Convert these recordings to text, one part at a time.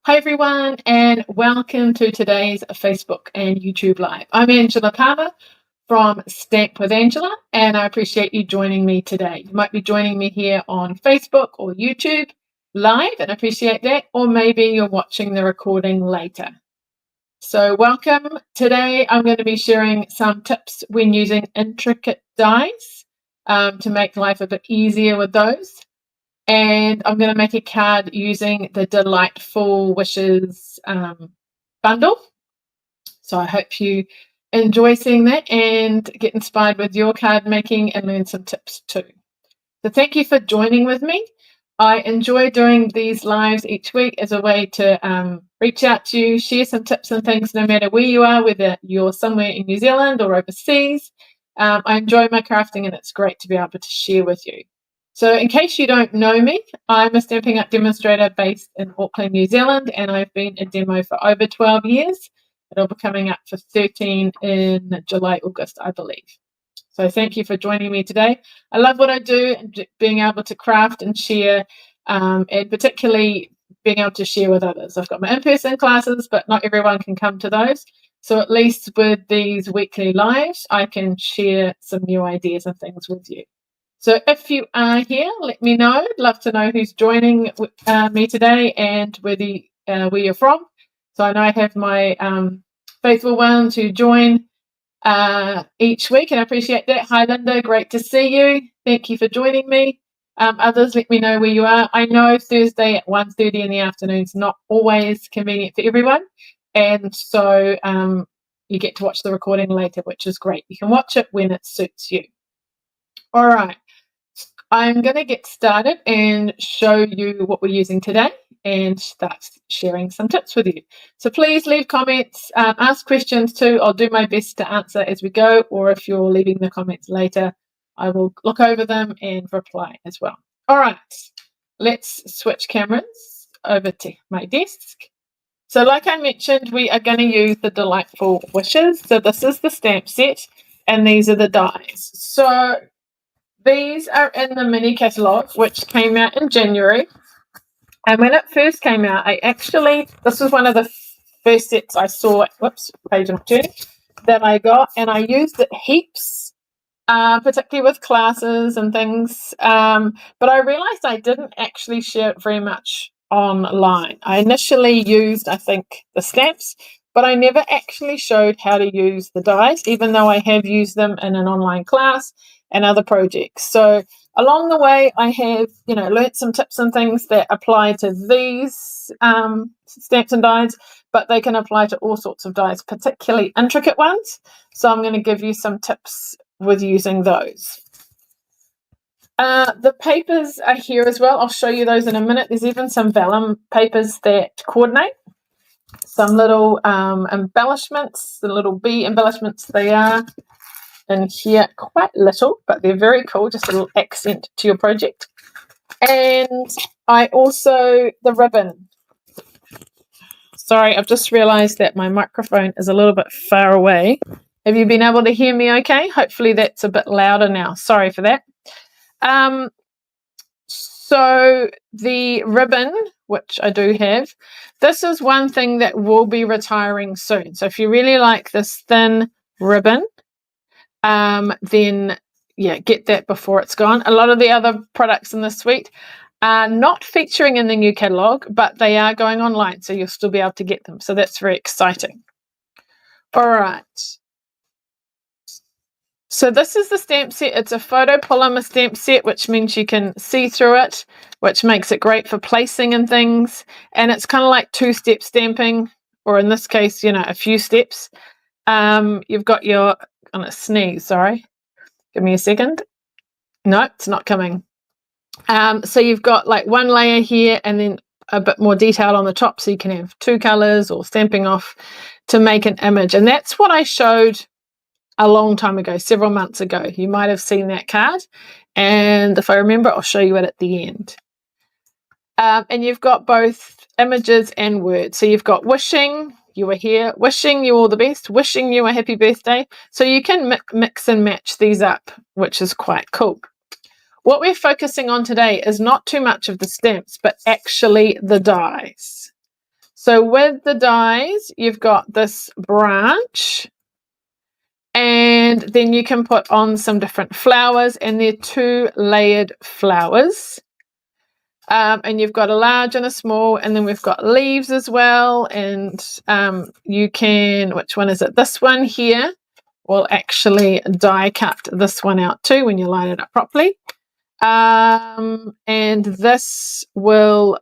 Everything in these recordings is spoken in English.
Hi everyone, and welcome to today's Facebook and YouTube Live. I'm Angela Palmer from Stamp with Angela, and I appreciate you joining me today. You might be joining me here on Facebook or YouTube Live, and I appreciate that, or maybe you're watching the recording later. So welcome. Today I'm going to be sharing some tips when using intricate dies to make life a bit easier with those. And I'm going to make a card using the Delightful Wishes bundle. So I hope you enjoy seeing that and get inspired with your card making and learn some tips too. So thank you for joining with me. I enjoy doing these lives each week as a way to reach out to you, share some tips and things no matter where you are, whether you're somewhere in New Zealand or overseas. I enjoy my crafting and it's great to be able to share with you. So in case you don't know me, I'm a Stampin' Up! Demonstrator based in Auckland, New Zealand, and I've been a demo for over 12 years. It'll be coming up for 13 in July, August, I believe. So thank you for joining me today. I love what I do and being able to craft and share, and particularly being able to share with others. I've got my in-person classes, but not everyone can come to those. So at least with these weekly lives, I can share some new ideas and things with you. So if you are here, let me know. I'd love to know who's joining me today and where you're from. So I know I have my faithful ones who join each week, and I appreciate that. Hi, Linda. Great to see you. Thank you for joining me. Others, let me know where you are. I know Thursday at 1:30 in the afternoon is not always convenient for everyone, and so you get to watch the recording later, which is great. You can watch it when it suits you. All right. I'm going to get started and show you what we're using today and start sharing some tips with you. So please leave comments, ask questions too. I'll do my best to answer as we go, or if you're leaving the comments later, I will look over them and reply as well. All right, let's switch cameras over to my desk. So like I mentioned, we are going to use the Delightful Wishes. So this is the stamp set and these are the dies. So these are in the mini catalogue, which came out in January. And when it first came out, this was one of the first sets I saw, page not turning, that I got. And I used it heaps, particularly with classes and things. But I realized I didn't actually share it very much online. I initially used, I think, the stamps, but I never actually showed how to use the dies, even though I have used them in an online class and other projects. So along the way, I have, learnt some tips and things that apply to these stamps and dies, but they can apply to all sorts of dies, particularly intricate ones. So I'm going to give you some tips with using those. The papers are here as well. I'll show you those in a minute. There's even some vellum papers that coordinate. Some little embellishments, the little bee embellishments they are. In here, quite little, but they're very cool, just a little accent to your project. And I also, the ribbon. Sorry, I've just realized that my microphone is a little bit far away. Have you been able to hear me okay? Hopefully that's a bit louder now. Sorry for that. So the ribbon, which I do have, this is one thing that will be retiring soon. So if you really like this thin ribbon, then get that before it's gone. A lot of the other products in the suite are not featuring in the new catalogue, but they are going online, so you'll still be able to get them. So that's very exciting. All right. So this is the stamp set. It's a photopolymer stamp set, which means you can see through it, which makes it great for placing and things. And it's kind of like two-step stamping, or in this case, a few steps. You've got your, I'm going to sneeze, sorry. Give me a second. No, it's not coming. So you've got like one layer here and then a bit more detail on the top, so you can have two colors or stamping off to make an image. And that's what I showed a long time ago, several months ago. You might have seen that card. And if I remember, I'll show you it at the end. And you've got both images and words. So you've got wishing you were here, wishing you all the best, wishing you a happy birthday. So you can mix and match these up, which is quite cool. What we're focusing on today is not too much of the stamps, but actually the dies. So with the dies, you've got this branch, and then you can put on some different flowers, and they're 2 layered flowers. And you've got a large and a small, and then we've got leaves as well. And you can, which one is it? This one here will actually die cut this one out too when you line it up properly. And this will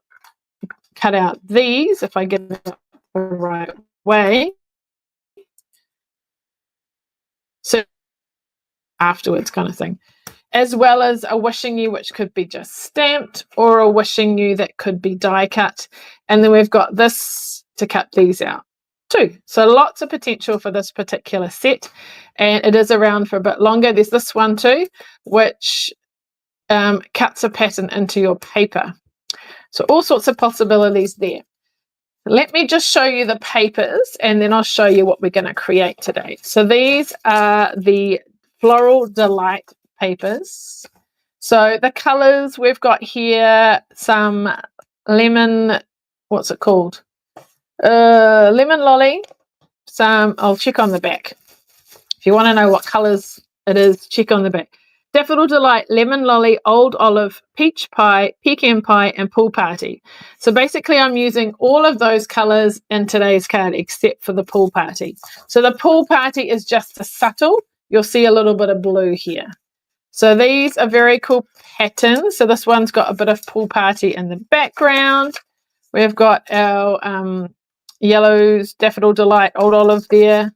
cut out these if I get it the right way. So afterwards kind of thing. As well as a wishing you, which could be just stamped, or a wishing you that could be die cut. And then we've got this to cut these out too. So lots of potential for this particular set, and it is around for a bit longer. There's this one too, which cuts a pattern into your paper. So all sorts of possibilities there. Let me just show you the papers, and then I'll show you what we're going to create today. So these are the Floral Delight papers. So the colors we've got here, some lemon, what's it called? Lemon lolly. I'll check on the back. If you want to know what colors it is, check on the back. Daffodil Delight, Lemon Lolly, Old Olive, Peach Pie, Pecan Pie, and Pool Party. So basically I'm using all of those colours in today's card except for the Pool Party. So the Pool Party is just a subtle. You'll see a little bit of blue here. So these are very cool patterns. So this one's got a bit of Pool Party in the background. We've got our yellows, Daffodil Delight, Old Olive there.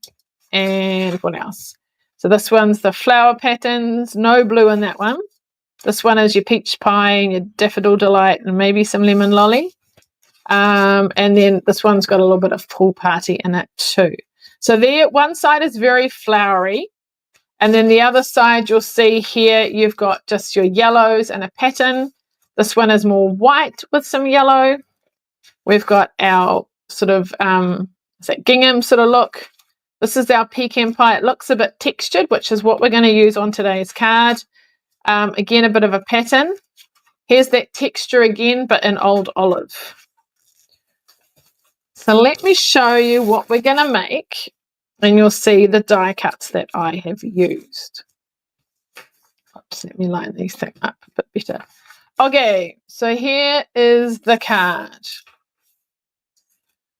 And what else? So this one's the flower patterns, no blue in that one. This one is your peach pie and your daffodil delight and maybe some lemon lolly. And then this one's got a little bit of pool party in it too. So there, one side is very flowery. And then the other side, you'll see here, you've got just your yellows and a pattern. This one is more white with some yellow. We've got our sort of, is that gingham sort of look. This is our pecan pie. It looks a bit textured, which is what we're going to use on today's card. Again, a bit of a pattern. Here's that texture again, but in old olive. So let me show you what we're going to make, and you'll see the die cuts that I have used. Oops, let me line these things up a bit better. Okay, so here is the card.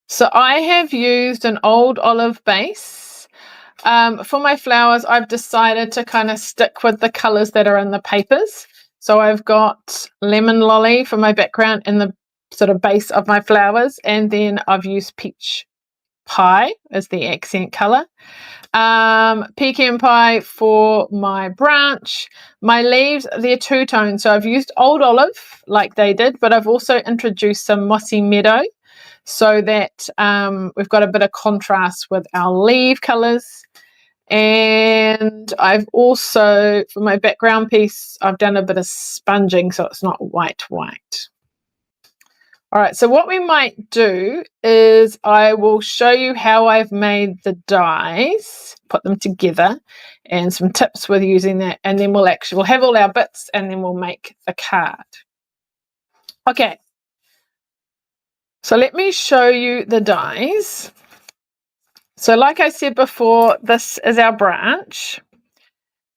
So I have used an old olive base. For my flowers, I've decided to kind of stick with the colours that are in the papers. So I've got lemon lolly for my background in the sort of base of my flowers. And then I've used peach pie as the accent colour. Pecan pie for my branch. My leaves, they're two-tone. So I've used old olive like they did, but I've also introduced some mossy meadow, so that we've got a bit of contrast with our leaf colours. And I've also, for my background piece, I've done a bit of sponging so it's not white. All right, so what we might do is I will show you how I've made the dies, put them together, and some tips with using that, and then we'll have all our bits, and then we'll make the card. Okay. So let me show you the dies. So like I said before, this is our branch.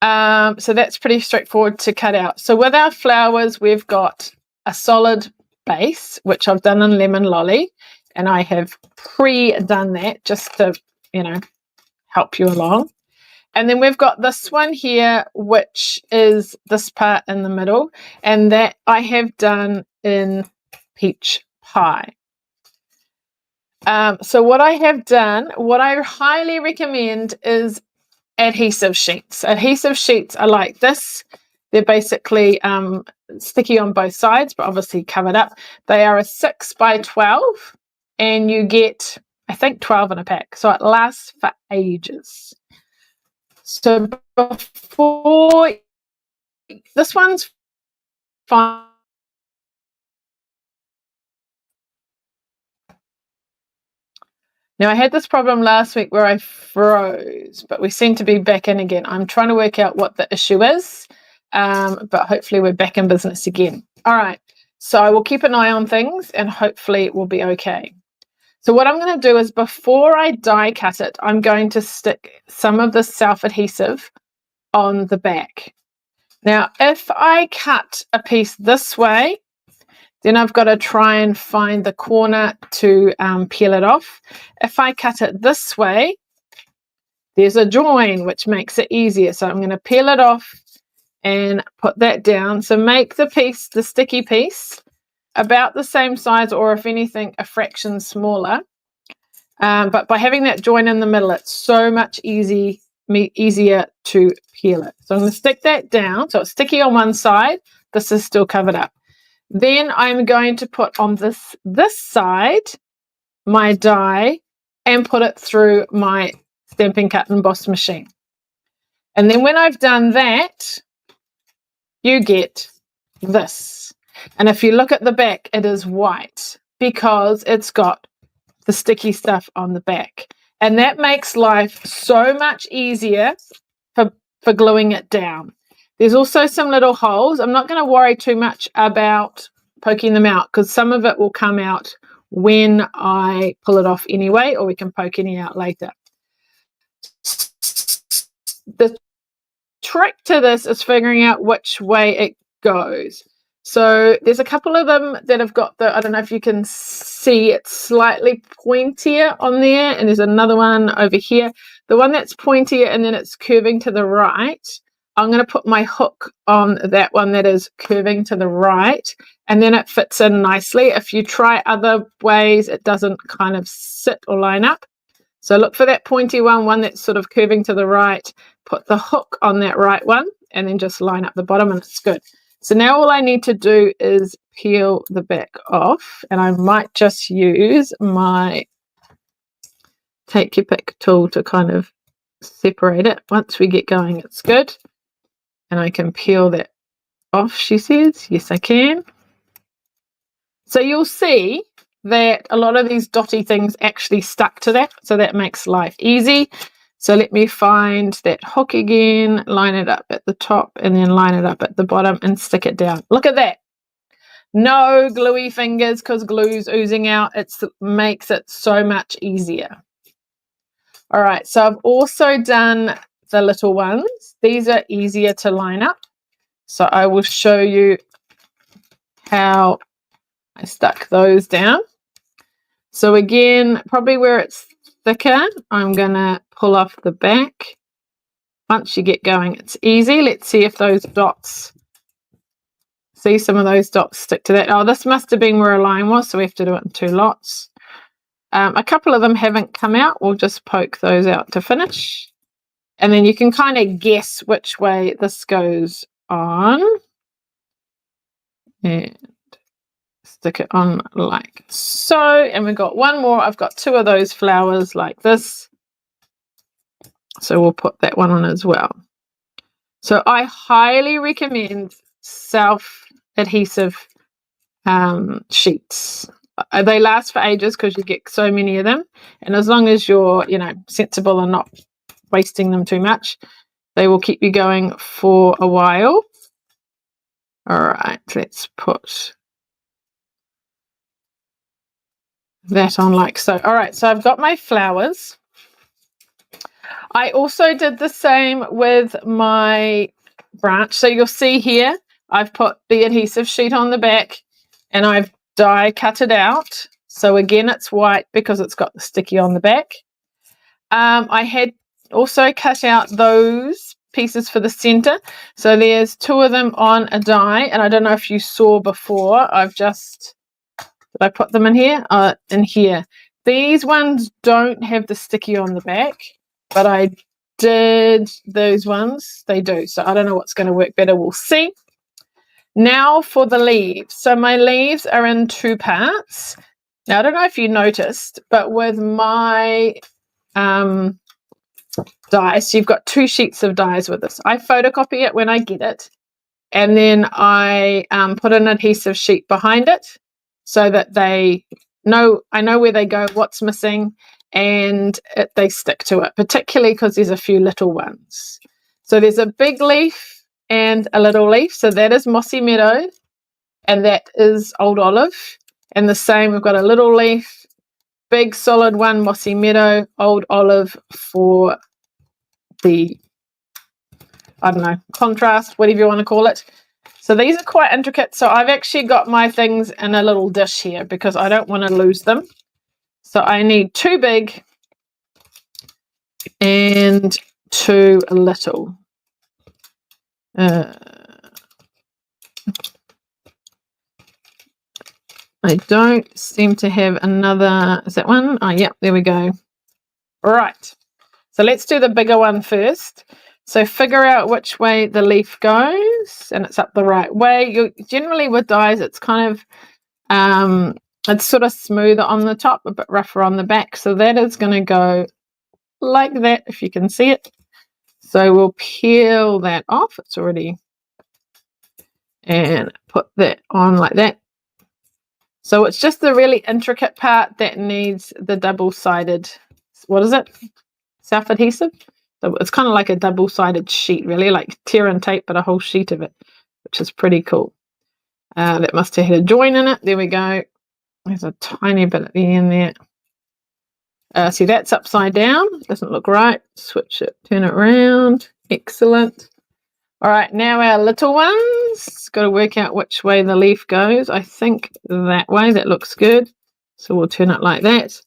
So that's pretty straightforward to cut out. So with our flowers, we've got a solid base, which I've done in lemon lolly. And I have pre-done that just to, help you along. And then we've got this one here, which is this part in the middle. And that I have done in peach pie. So what I have done, what I highly recommend is adhesive sheets. Adhesive sheets are like this. They're basically sticky on both sides, but obviously covered up. They are a 6 by 12, and you get, I think, 12 in a pack. So it lasts for ages. So before, this one's fine. Now, I had this problem last week where I froze, but we seem to be back in again. I'm trying to work out what the issue is, but hopefully we're back in business again. All right, so I will keep an eye on things and hopefully it will be okay. So what I'm going to do is, before I die cut it, I'm going to stick some of the self-adhesive on the back. Now, if I cut a piece this way, then I've got to try and find the corner to peel it off. If I cut it this way, there's a join, which makes it easier. So I'm going to peel it off and put that down. So make the piece, the sticky piece, about the same size, or if anything, a fraction smaller. But by having that join in the middle, it's so much easier to peel it. So I'm going to stick that down. So it's sticky on one side. This is still covered up. Then I'm going to put on this side my die and put it through my Stampin' Cut and Emboss machine. And then when I've done that, you get this. And if you look at the back, it is white because it's got the sticky stuff on the back. And that makes life so much easier for gluing it down. There's also some little holes. I'm not going to worry too much about poking them out because some of it will come out when I pull it off anyway, or we can poke any out later. The trick to this is figuring out which way it goes. So there's a couple of them that have got I don't know if you can see, it's slightly pointier on there, and there's another one over here. The one that's pointier and then it's curving to the right, I'm going to put my hook on that one that is curving to the right, and then it fits in nicely. If you try other ways, it doesn't kind of sit or line up. So look for that pointy one that's sort of curving to the right, put the hook on that right one, and then just line up the bottom, and it's good. So now all I need to do is peel the back off, and I might just use my take your pick tool to kind of separate it. Once we get going, it's good. And I can peel that off, she says. Yes, I can. So you'll see that a lot of these dotty things actually stuck to that, so that makes life easy. So let me find that hook again, line it up at the top, and then line it up at the bottom and stick it down. Look at that. No gluey fingers because glue's oozing out. It makes it so much easier. All right, so I've also done the little ones. These are easier to line up. So I will show you how I stuck those down. So again, probably where it's thicker, I'm going to pull off the back. Once you get going, it's easy. Let's see if those dots, see some of those dots stick to that. Oh, this must have been where a line was, so we have to do it in 2 lots. A couple of them haven't come out. We'll just poke those out to finish. And then you can kind of guess which way this goes on. And stick it on like so. And we've got one more. I've got 2 of those flowers like this. So we'll put that one on as well. So I highly recommend self-adhesive sheets. They last for ages because you get so many of them. And as long as you're, sensible and not wasting them too much, they will keep you going for a while. All right, let's put that on like so. All right, so I've got my flowers. I also did the same with my branch. So you'll see here, I've put the adhesive sheet on the back and I've die cut it out. So again, it's white because it's got the sticky on the back. I had also cut out those pieces for the center. So there's 2 of them on a die, and I don't know if you saw before. Did I put them in here? In here. These ones don't have the sticky on the back, but I did those ones. They do. So I don't know what's going to work better. We'll see. Now for the leaves. So my leaves are in 2 parts. Now, I don't know if you noticed, but with my dies, you've got 2 sheets of dies with this. I photocopy it when I get it, and then I put an adhesive sheet behind it so that I know where they go, what's missing, and they stick to it, particularly because there's a few little ones. So there's a big leaf and a little leaf. So that is Mossy Meadow, and that is Old Olive. And the same, we've got a little leaf big solid one, Mossy Meadow, Old Olive for the, I don't know, contrast, whatever you want to call it. So these are quite intricate. So I've actually got my things in a little dish here because I don't want to lose them. So I need 2 big and 2 little. I don't seem to have another, is that one? Oh, yeah, there we go. All right. So let's do the bigger one first. So figure out which way the leaf goes, and it's up the right way. You generally with dies, it's kind of, it's sort of smoother on the top, a bit rougher on the back. So that is going to go like that, if you can see it. So we'll peel that off. It's already, and put that on like that. So it's just the really intricate part that needs the double-sided, what is it? Self-adhesive? So it's kind of like a double-sided sheet, really, like tear and tape, but a whole sheet of it, which is pretty cool. That must have had a join in it. There we go. There's a tiny bit at the end there. See, that's upside down. Doesn't look right. Switch it, turn it around. Excellent. All right, now our little ones. Got to work out which way the leaf goes. I think that way. That looks good. So we'll turn it like that.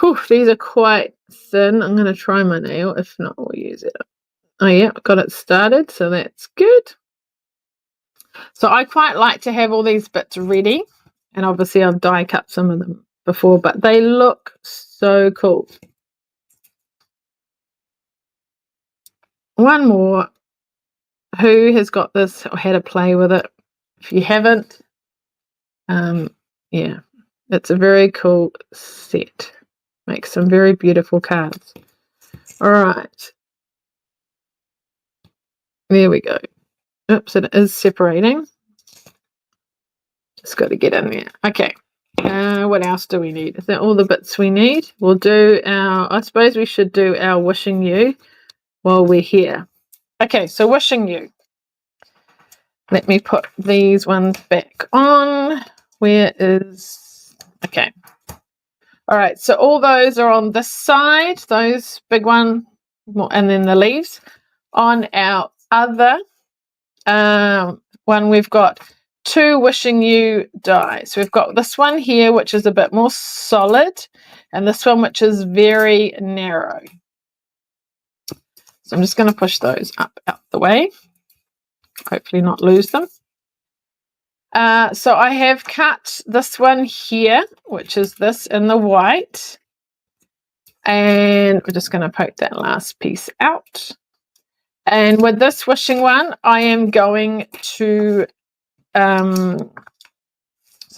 Whew, these are quite thin. I'm going to try my nail. If not, we'll use it. Oh, yeah, got it started. So that's good. So I quite like to have all these bits ready. And obviously I've die cut some of them before, but they look so cool. One more. Who has got this or had a play with it? If you haven't, yeah, it's a very cool set. Makes some very beautiful cards. All right. There we go. Oops, it is separating. Just got to get in there. Okay. What else do we need? Is that all the bits we need? We'll do our, I suppose we should do our wishing you while we're here. Okay, so wishing you. Let me put these ones back on. Where is, okay. All right, so all those are on this side, those big one, and then the leaves. On our other one, we've got 2 wishing you dies. We've got this one here, which is a bit more solid, and this one, which is very narrow. So I'm just going to push those up out the way. Hopefully not lose them. So I have cut this one here, which is this in the white. And we're just going to poke that last piece out. And with this wishing one, I am going to, so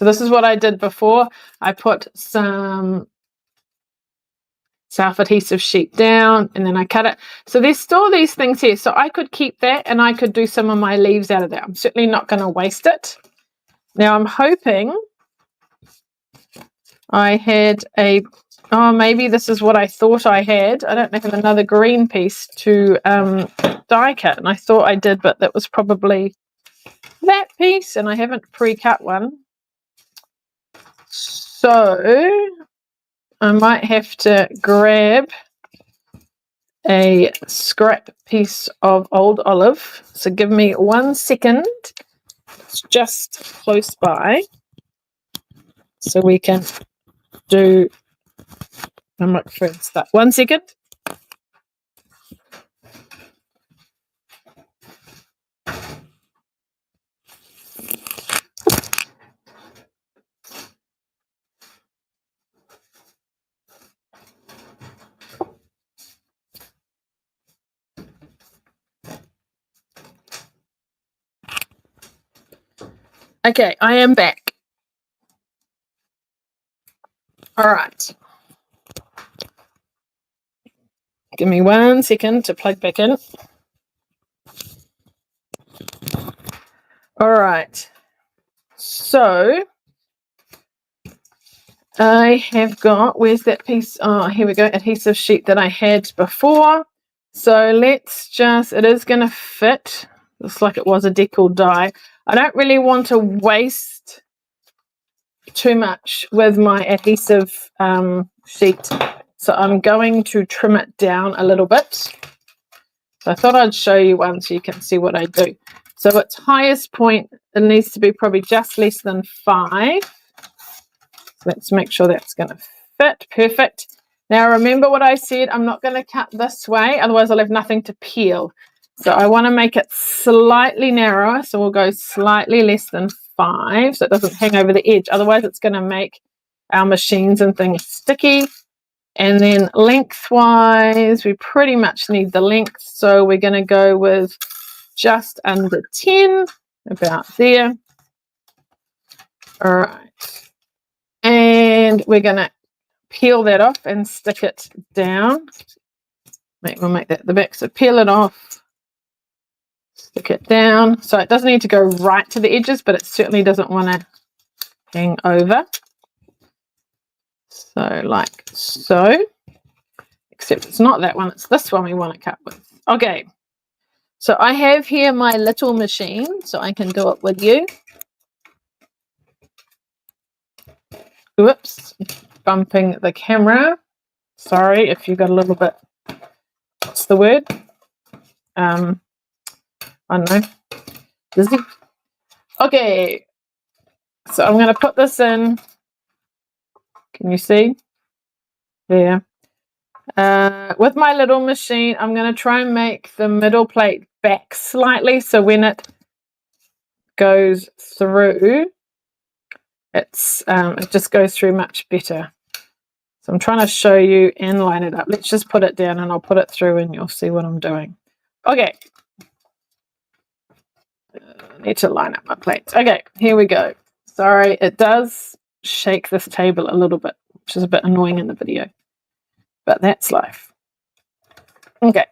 this is what I did before. I put some self-adhesive sheet down and then I cut it. So there's still these things here. So I could keep that and I could do some of my leaves out of that. I'm certainly not going to waste it. Now I'm hoping I had a, oh, maybe this is what I thought I had. I don't have another green piece to die cut. And I thought I did, but that was probably that piece and I haven't pre-cut one. So I might have to grab a scrap piece of old olive. So give me 1 second. It's just close by. So we can do the microphone stuff. 1 second. Okay, I am back. All right. Give me 1 second to plug back in. All right. So I have got, where's that piece? Oh, here we go, adhesive sheet that I had before. So let's just, it is going to fit. Looks like it was a decal die. I don't really want to waste too much with my adhesive sheet, so I'm going to trim it down a little bit. So I thought I'd show you one so you can see what I do. So its highest point, it needs to be probably just less than 5. Let's make sure that's going to fit. Perfect. Now remember what I said, I'm not going to cut this way, otherwise I'll have nothing to peel. So I want to make it slightly narrower, so we'll go slightly less than 5 so it doesn't hang over the edge. Otherwise it's going to make our machines and things sticky. And then lengthwise, we pretty much need the length, so we're going to go with just under 10, about there. All right. And we're going to peel that off and stick it down. We'll make that the back. So peel it off, stick it down. So it doesn't need to go right to the edges, but it certainly doesn't want to hang over. So like so. Except it's not that one, it's this one we want to cut with. Okay. So I have here my little machine, so I can do it with you. Whoops, bumping the camera. Sorry if you got a little bit, what's the word? I don't know, dizzy. Okay, so I'm going to put this in. Can you see? There. With my little machine, I'm going to try and make the middle plate back slightly, so when it goes through, it just goes through much better. So I'm trying to show you and line it up. Let's just put it down and I'll put it through and you'll see what I'm doing. Okay. I need to line up my plates. Okay, here we go. Sorry, it does shake this table a little bit, which is a bit annoying in the video, but that's life. Okay.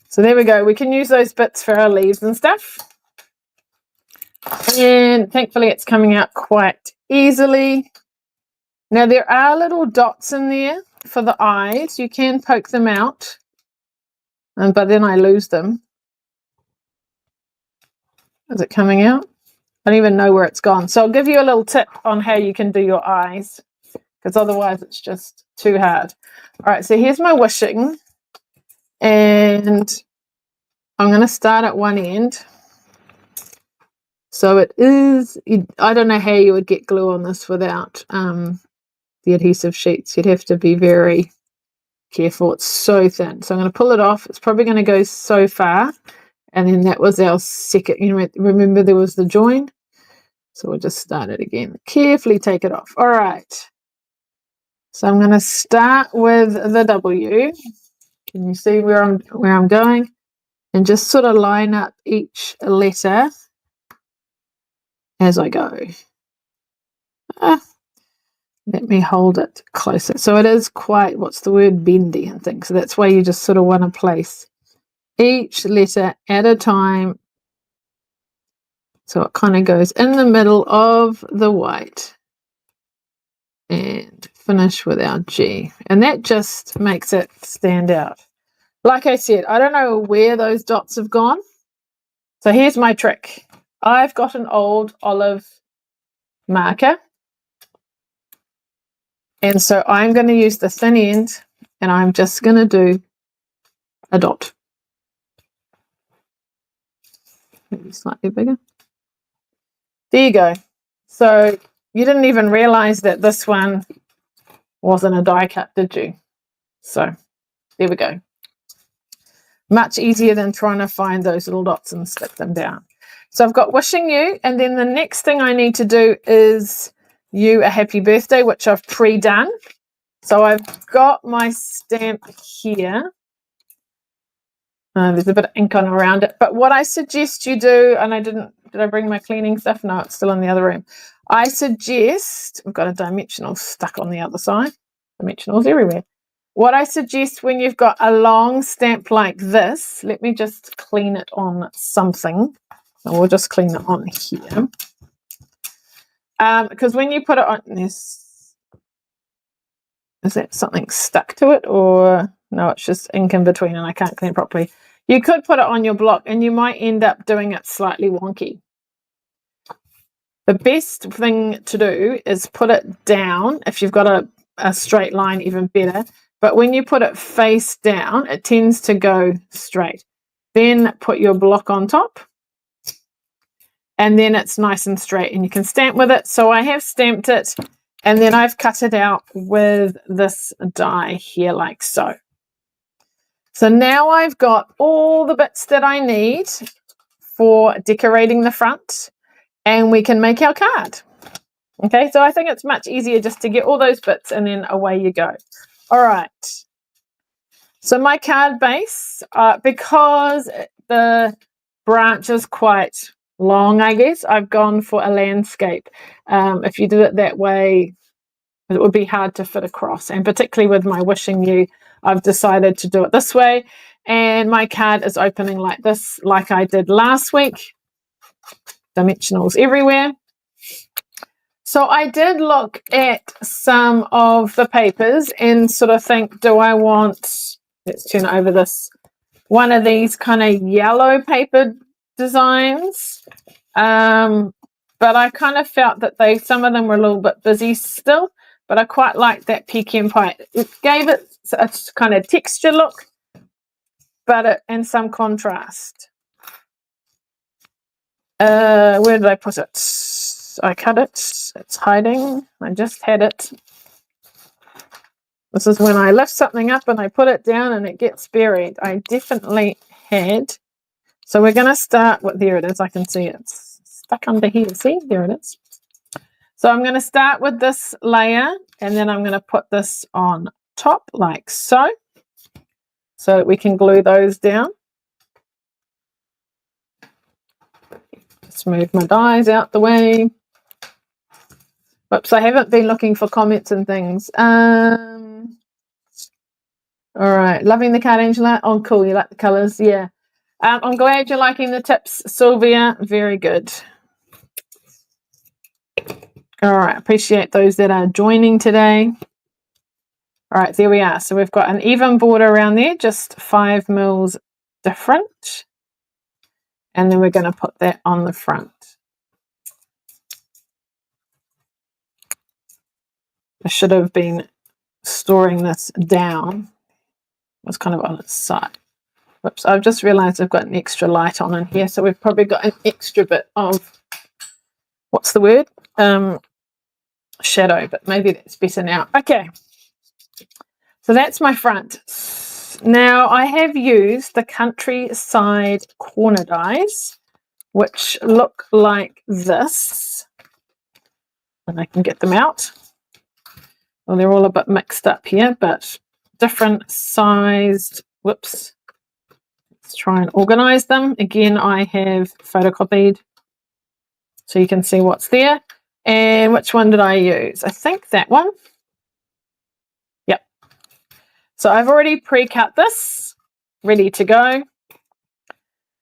So there we go. We can use those bits for our leaves and stuff. And thankfully it's coming out quite easily. Now there are little dots in there for the eyes. You can poke them out, but then I lose them. Is it coming out? I don't even know where it's gone. So I'll give you a little tip on how you can do your eyes, because otherwise it's just too hard. All right, so here's my wishing. And I'm going to start at one end. So it is, I don't know how you would get glue on this without the adhesive sheets. You'd have to be very careful. It's so thin. So I'm going to pull it off. It's probably going to go so far. And then that was our second, you know, remember there was the join. So we'll just start it again. Carefully take it off. All right. So I'm going to start with the W. Can you see where I'm going? And just sort of line up each letter as I go. Let me hold it closer. So it is quite, what's the word, bendy and things. So that's why you just sort of want to place each letter at a time. So it kind of goes in the middle of the white and finish with our G. And that just makes it stand out. Like I said, I don't know where those dots have gone. So here's my trick. I've got an old olive marker. And so I'm going to use the thin end and I'm just going to do a dot. Maybe slightly bigger. There you go. So you didn't even realize that this one wasn't a die cut, did you? So there we go. Much easier than trying to find those little dots and stick them down. So I've got wishing you, and then the next thing I need to do is you a happy birthday, which I've pre-done. So I've got my stamp here. There's a bit of ink on around it, but what I suggest you do, and did I bring my cleaning stuff? No, it's still in the other room. I suggest, we've got a dimensional stuck on the other side. Dimensionals everywhere. What I suggest when you've got a long stamp like this, let me just clean it on something. So we'll just clean it on here. Because when you put it on this, is that something stuck to it or No, it's just ink in between and I can't clean it properly. You could put it on your block and you might end up doing it slightly wonky. The best thing to do is put it down. If you've got a straight line, even better. But when you put it face down, it tends to go straight. Then put your block on top. And then it's nice and straight and you can stamp with it. So I have stamped it and then I've cut it out with this die here like so. So now I've got all the bits that I need for decorating the front and we can make our card. Okay, so I think it's much easier just to get all those bits and then away you go. All right. So my card base, because the branch is quite long, I guess, I've gone for a landscape. If you did it that way, it would be hard to fit across. And particularly with my wishing you, I've decided to do it this way. And my card is opening like this, like I did last week. Dimensionals everywhere. So I did look at some of the papers and sort of think, do I want, let's turn over this, one of these kind of yellow paper designs. But I kind of felt that some of them were a little bit busy still, but I quite liked that pecan pie. It gave it a kind of texture look, but and some contrast. Where did I put it? I cut it. It's hiding. I just had it. This is when I lift something up and I put it down and it gets buried. I definitely had. So we're going to start with, there it is. I can see it's stuck under here. See, there it is. So I'm going to start with this layer and then I'm going to put this on top like so that we can glue those down. Just move my dies out the way. Whoops, I haven't been looking for comments and things. All right, loving the card, Angela. Oh, cool, you like the colours, yeah. I'm glad you're liking the tips, Sylvia. Very good. All right, appreciate those that are joining today. All right, there we are. So we've got an even border around there, just 5 mils different. And then we're going to put that on the front. I should have been storing this down. It was kind of on its side. Whoops, I've just realized I've got an extra light on in here, so we've probably got an extra bit of, what's the word? Shadow, but maybe that's better now. Okay, so that's my front. Now I have used the Countryside corner dies, which look like this. And I can get them out. Well, they're all a bit mixed up here, but different sized, whoops. Let's try and organize them. Again, I have photocopied so you can see what's there. And which one did I use? I think that one. Yep. So I've already pre-cut this, ready to go.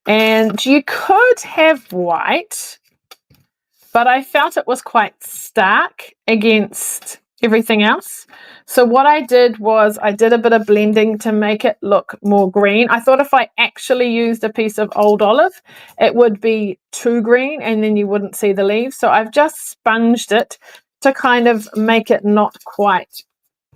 And you could have white, but I felt it was quite stark against everything else. So what I did was I did a bit of blending to make it look more green. I thought if I actually used a piece of old olive, it would be too green and then you wouldn't see the leaves. So I've just sponged it to kind of make it not quite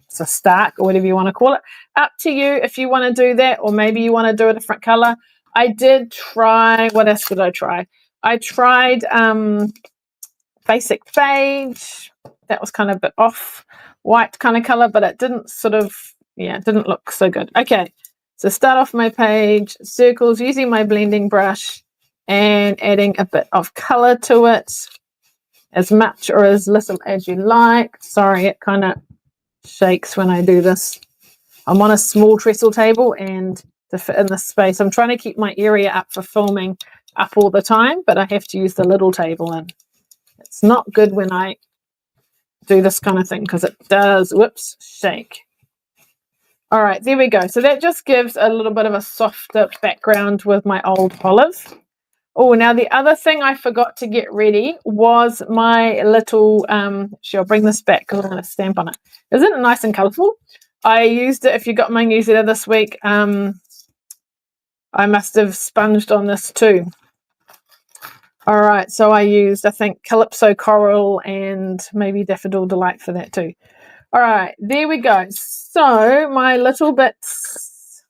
so stark or whatever you want to call it. Up to you if you want to do that, or maybe you want to do a different color. I did try, what else did I try? I tried basic beige. That was kind of a bit off white kind of color, but it didn't sort of, yeah, it didn't look so good. Okay, so start off my page, circles, using my blending brush and adding a bit of color to it, as much or as little as you like. Sorry, it kind of shakes when I do this. I'm on a small trestle table and to fit in this space, I'm trying to keep my area up for filming up all the time, but I have to use the little table and it's not good when I do this kind of thing because it does, whoops, shake. All right, there we go. So that just gives a little bit of a softer background with my old olive. Oh, now the other thing I forgot to get ready was my little, I'll bring this back because I'm going to stamp on it. Isn't it nice and colorful? I used it. If you got my newsletter this week, I must have sponged on this too. All right, so I used, I think, Calypso Coral and maybe Daffodil Delight for that too. All right, there we go. So my little bits,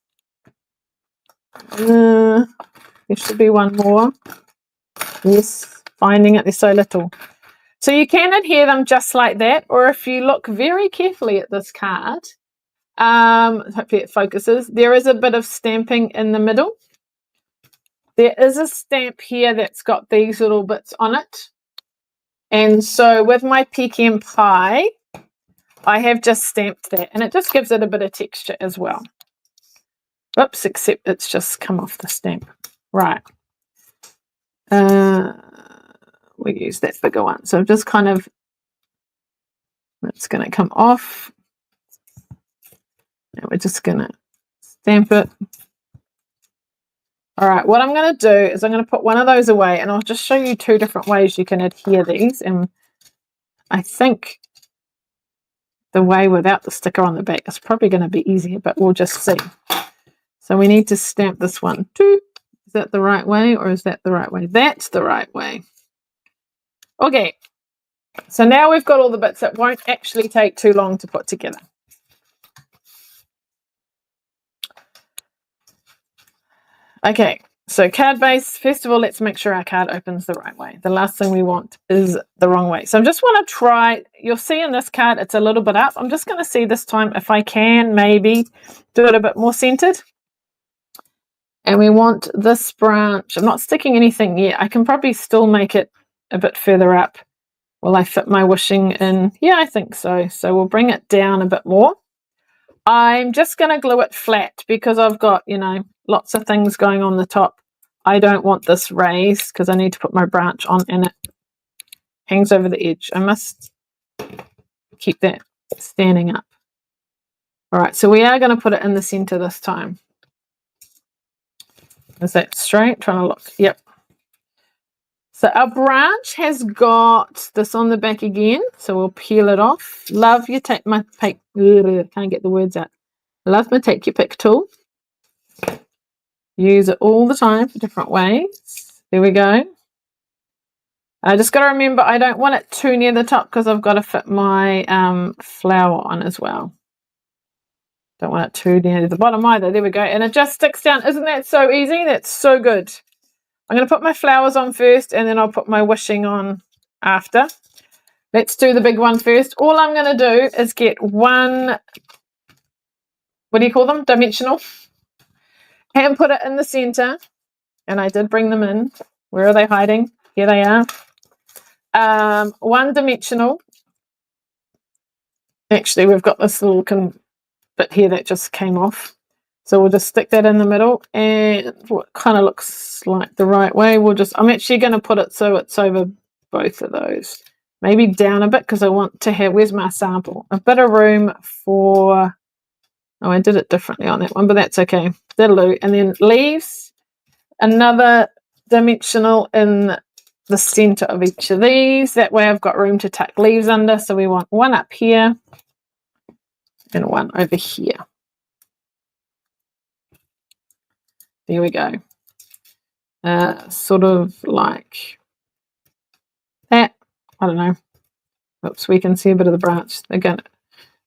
there should be one more. Yes, finding it, they're so little. So you can adhere them just like that, or if you look very carefully at this card, hopefully it focuses, there is a bit of stamping in the middle. There is a stamp here that's got these little bits on it. And so with my pecan pie, I have just stamped that, and it just gives it a bit of texture as well. Oops, except it's just come off the stamp. Right. We use that bigger one. So I'm just kind of, it's going to come off. And we're just going to stamp it. All right, what I'm going to do is I'm going to put one of those away, and I'll just show you two different ways you can adhere these. And I think the way without the sticker on the back is probably going to be easier, but we'll just see. So we need to stamp this one too. Is that the right way, or is that the right way? That's the right way. Okay, so now we've got all the bits that won't actually take too long to put together. Okay, so card base. First of all, let's make sure our card opens the right way. The last thing we want is the wrong way. So I just want to try, you'll see in this card, it's a little bit up. I'm just going to see this time if I can maybe do it a bit more centered. And we want this branch. I'm not sticking anything yet. I can probably still make it a bit further up. Will I fit my wishing in? Yeah, I think so. So we'll bring it down a bit more. I'm just going to glue it flat because I've got, you know, lots of things going on the top. I don't want this raised because I need to put my branch on and it hangs over the edge. I must keep that standing up. All right, so we are going to put it in the center this time. Is that straight? Trying to look. Yep. So our branch has got this on the back again. So we'll peel it off. Love your take my pick. Can't get the words out. Love my take your pick tool. Use it all the time for different ways. There we go. I just got to remember I don't want it too near the top because I've got to fit my flower on as well. Don't want it too near the bottom either. There we go. And it just sticks down. Isn't that so easy? That's so good. I'm going to put my flowers on first and then I'll put my wishing on after. Let's do the big one first. All I'm going to do is get one, what do you call them? Dimensional. And put it in the center. And I did bring them in. Where are they hiding? Here they are. One dimensional. Actually, we've got this little bit here that just came off. So we'll just stick that in the middle, and what kind of looks like the right way, I'm actually going to put it so it's over both of those. Maybe down a bit because I want to have, where's my sample? A bit of room for, oh, I did it differently on that one, but that's okay. That'll do. And then leaves, another dimensional in the center of each of these. That way I've got room to tuck leaves under. So we want one up here and one over here. There we go. Sort of like that. I don't know. Oops, we can see a bit of the branch. Again,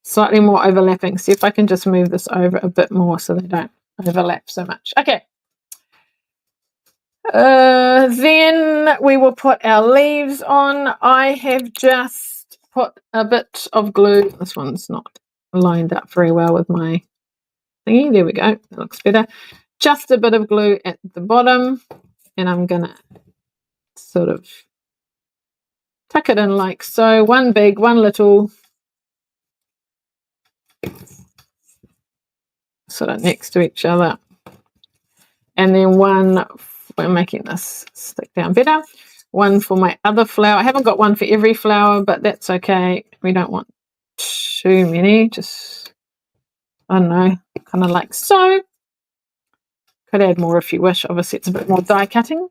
slightly more overlapping. See if I can just move this over a bit more so they don't overlap so much. Okay. Then we will put our leaves on. I have just put a bit of glue. This one's not lined up very well with my thingy. There we go. That looks better. Just a bit of glue at the bottom, and I'm going to sort of tuck it in like so. One big, one little, sort of next to each other. And then one, we're making this stick down better. One for my other flower. I haven't got one for every flower, but that's okay. We don't want too many, just, I don't know, kind of like so. Could add more if you wish. Obviously, it's a bit more die cutting.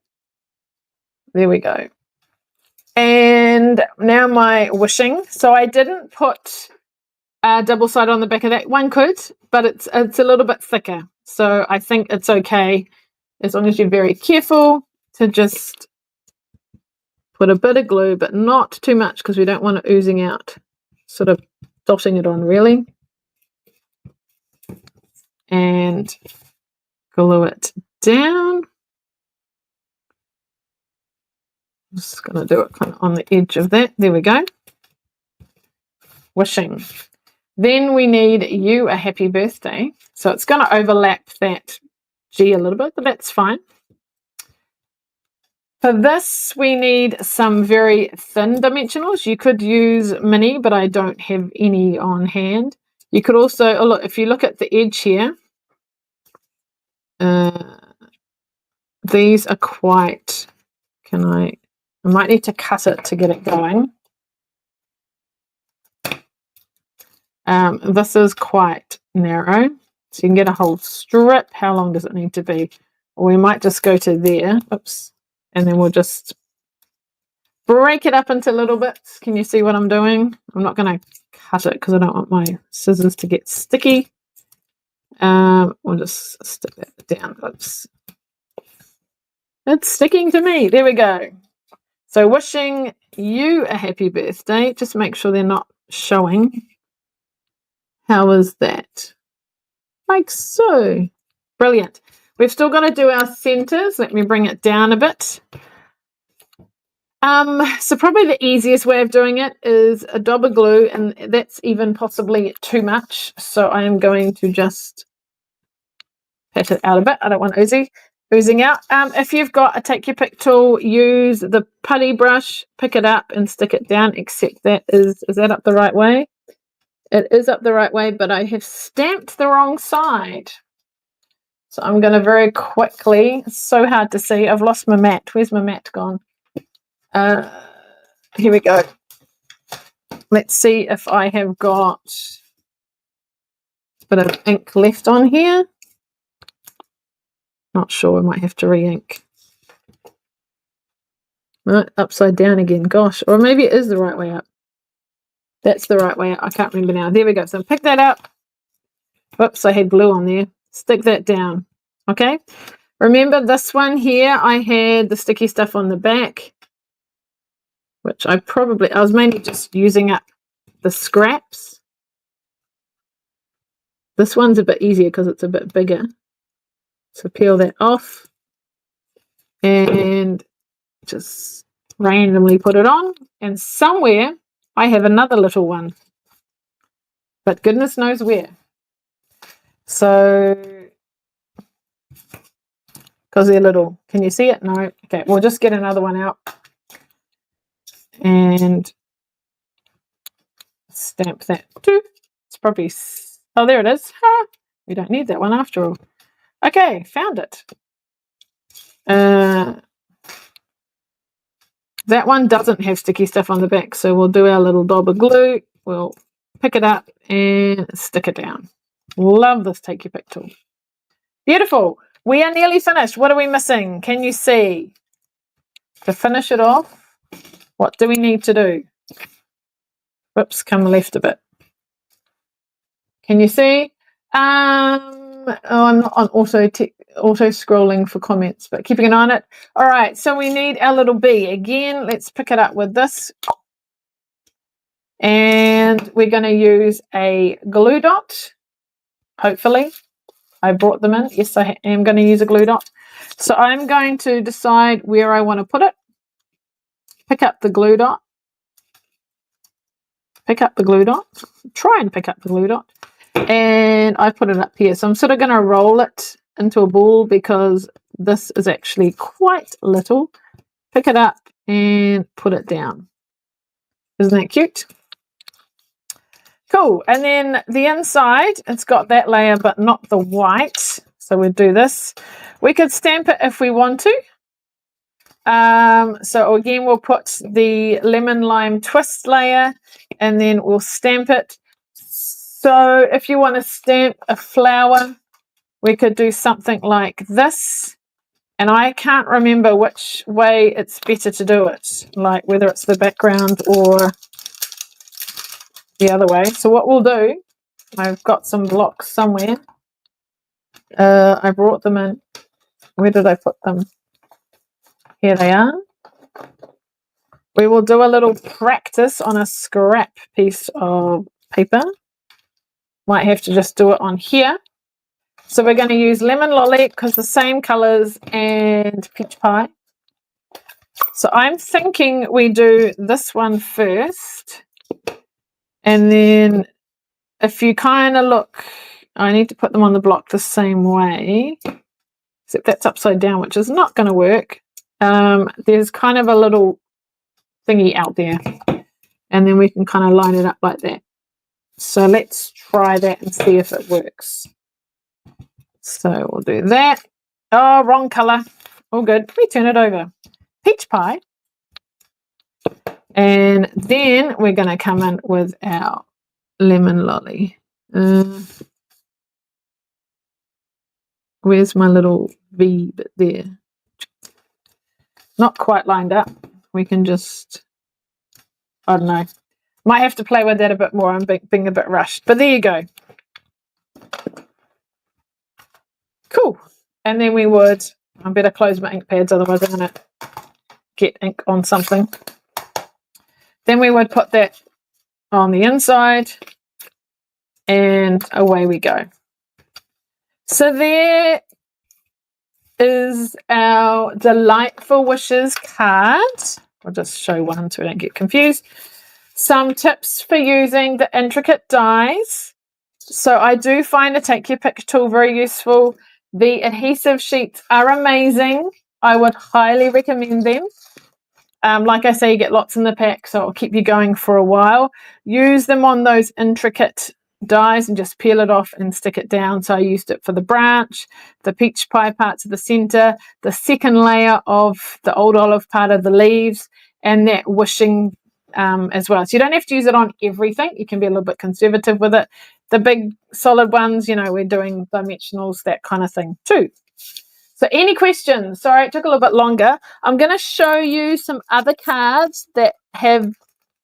There we go. And now my wishing. So I didn't put double side on the back of that. One could, but it's a little bit thicker. So I think it's okay as long as you're very careful to just put a bit of glue, but not too much because we don't want it oozing out. Sort of dotting it on really. And glue it down. I'm just going to do it kind of on the edge of that. There we go. Wishing. Then we need you a happy birthday. So it's going to overlap that G a little bit, but that's fine. For this, we need some very thin dimensionals. You could use mini, but I don't have any on hand. You could also, oh look, if you look at the edge here, these are quite, I might need to cut it to get it going. This is quite narrow, so you can get a whole strip. How long does it need to be? Or we might just go to there, oops, and then we'll just break it up into little bits. Can you see what I'm doing? I'm not going to cut it because I don't want my scissors to get sticky. We'll just stick that down. Oops. It's sticking to me. There we go. So wishing you a happy birthday. Just make sure they're not showing. How is that? Like so. Brilliant. We've still got to do our centers. Let me bring it down a bit. So probably the easiest way of doing it is a dab of glue, and that's even possibly too much. So I am going to just pat it out a bit. I don't want oozing out. If you've got a take your pick tool, use the putty brush, pick it up and stick it down, except that is that up the right way? It is up the right way, but I have stamped the wrong side. So I'm going to very quickly, it's so hard to see. I've lost my mat. Where's my mat gone? Here we go. Let's see if I have got a bit of ink left on here. Not sure, I might have to re-ink. Right, upside down again, gosh. Or maybe it is the right way up. That's the right way up. I can't remember now. There we go. So pick that up. Whoops, I had glue on there. Stick that down. Okay. Remember this one here, I had the sticky stuff on the back, which I was mainly just using up the scraps. This one's a bit easier because it's a bit bigger. So peel that off and just randomly put it on. And somewhere I have another little one, but goodness knows where. So, because they're little. Can you see it? No. Okay, we'll just get another one out and stamp that too. It's probably, oh, there it is. Ha! We don't need that one after all. Okay, found it. That one doesn't have sticky stuff on the back, so we'll do our little dab of glue. We'll pick it up and stick it down. Love this take your pick tool. Beautiful. We are nearly finished. What are we missing? Can you see? To finish it off, what do we need to do? Whoops, come left a bit. Can you see? I'm not on auto scrolling for comments, but keeping an eye on it. All right, so we need our little bee. Again, let's pick it up with this. And we're going to use a glue dot, hopefully. I brought them in. Yes, I am going to use a glue dot. So I'm going to decide where I want to put it. Pick up the glue dot. Pick up the glue dot. Try and pick up the glue dot. And I put it up here. So I'm sort of going to roll it into a ball because this is actually quite little. Pick it up and put it down. Isn't that cute? Cool. And then the inside, it's got that layer, but not the white. So we'll do this. We could stamp it if we want to. So again, we'll put the lemon lime twist layer and then we'll stamp it. So if you want to stamp a flower, we could do something like this. And I can't remember which way it's better to do it, like whether it's the background or the other way. So what we'll do, I've got some blocks somewhere. I brought them in. Where did I put them? Here they are. We will do a little practice on a scrap piece of paper. Might have to just do it on here. So we're going to use lemon lolly because the same colours, and peach pie. So I'm thinking we do this one first, and then if you kind of look, I need to put them on the block the same way, except that's upside down, which is not going to work. There's kind of a little thingy out there, and then we can kind of line it up like that. So let's try that and see if it works. So we'll do that. Oh, wrong colour. All good. We turn it over. Peach pie. And then we're going to come in with our lemon lolly. Where's my little V bit there? Not quite lined up. We can just, I don't know. Might have to play with that a bit more. I'm being a bit rushed. But there you go. Cool. And then we would, I better close my ink pads, otherwise I'm going to get ink on something. Then we would put that on the inside, and away we go. So there is our Delightful Wishes card. I'll just show one so we don't get confused. Some tips for using the intricate dies. So I do find the Take Your Pick tool very useful. The adhesive sheets are amazing. I would highly recommend them. Like I say, you get lots in the pack, so it'll keep you going for a while. Use them on those intricate dies and just peel it off and stick it down. So I used it for the branch, the peach pie parts of the center, the second layer of the old olive part of the leaves, and that wishing as well. So you don't have to use it on everything. You can be a little bit conservative with it. The big solid ones, you know, we're doing dimensionals, that kind of thing too. So any questions? Sorry, it took a little bit longer. I'm going to show you some other cards that have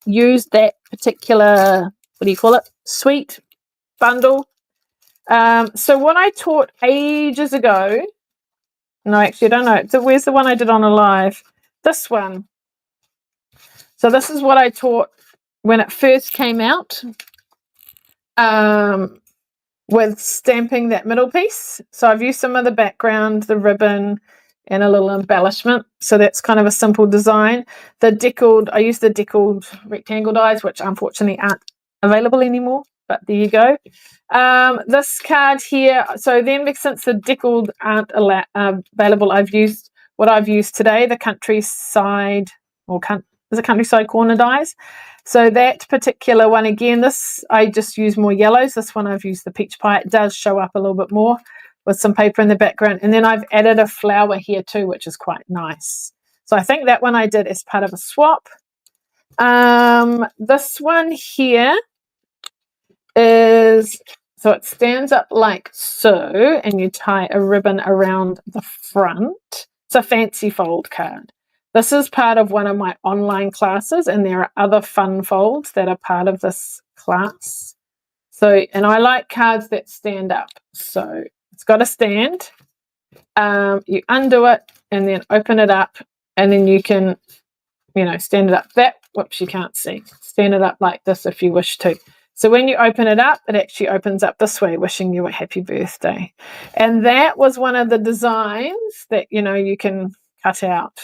used that particular, what do you call it, suite, bundle. So what I taught ages ago, no, actually I don't know. So where's the one I did on a live? This one. So this is what I taught when it first came out. With stamping that middle piece. So I've used some of the background, the ribbon, and a little embellishment. So that's kind of a simple design. The deckled, I used the deckled rectangle dies, which unfortunately aren't available anymore, but there you go. This card here, so then since the deckled aren't available, I've used what I've used today, the countryside, or is it countryside corner dies. So that particular one, again, this I just use more yellows. This one I've used the peach pie. It does show up a little bit more with some paper in the background. And then I've added a flower here too, which is quite nice. So I think that one I did as part of a swap. This one here is, so it stands up like so, and you tie a ribbon around the front. It's a fancy fold card. This is part of one of my online classes, and there are other fun folds that are part of this class. So, and I like cards that stand up. So it's got a stand. You undo it and then open it up, and then you can, you know, stand it up. That, whoops, you can't see. Stand it up like this if you wish to. So when you open it up, it actually opens up this way, wishing you a happy birthday. And that was one of the designs that, you know, you can cut out.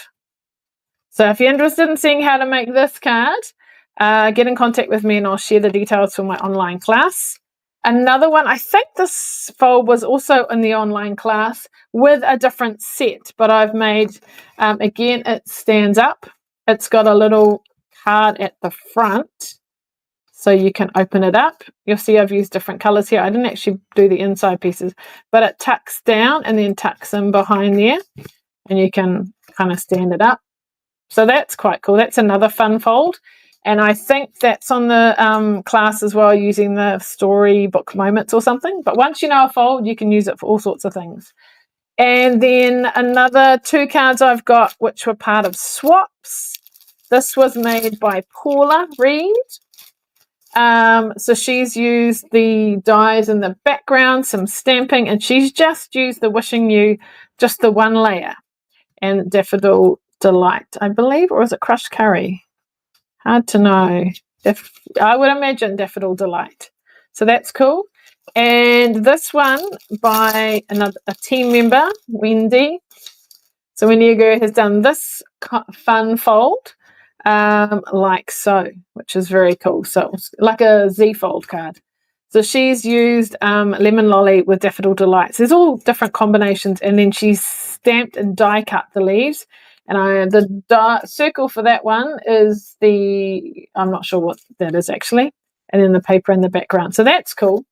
So if you're interested in seeing how to make this card, get in contact with me and I'll share the details for my online class. Another one, I think this fold was also in the online class with a different set, but I've made, again, it stands up. It's got a little card at the front, so you can open it up. You'll see I've used different colors here. I didn't actually do the inside pieces, but it tucks down and then tucks in behind there, and you can kind of stand it up. So that's quite cool. That's another fun fold. And I think that's on the class as well, using the storybook moments or something. But once you know a fold, you can use it for all sorts of things. And then another two cards I've got, which were part of swaps. This was made by Paula Reed. So she's used the dies in the background, some stamping, and she's just used the Wishing You, just the one layer, and Daffodil Delight, I believe, or is it Crushed Curry? Hard to know. I would imagine Daffodil Delight. So that's cool. And this one by a team member, Wendy. So Wendy has done this fun fold, like so, which is very cool. So like a Z fold card. So she's used Lemon Lolly with Daffodil Delights. There's all different combinations, and then she's stamped and die cut the leaves. And the circle for that one is I'm not sure what that is actually, and then the paper in the background. So that's cool.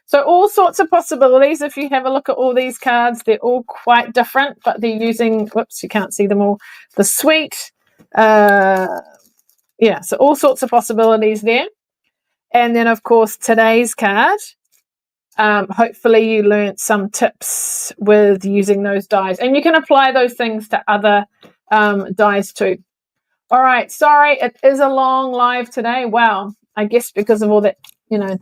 So all sorts of possibilities. If you have a look at all these cards, they're all quite different, but they're using, whoops, you can't see them all, the sweet. So all sorts of possibilities there. And then, of course, today's card. Hopefully you learnt some tips with using those dies. And you can apply those things to other dies too. All right, sorry, it is a long live today. Wow, I guess because of all that,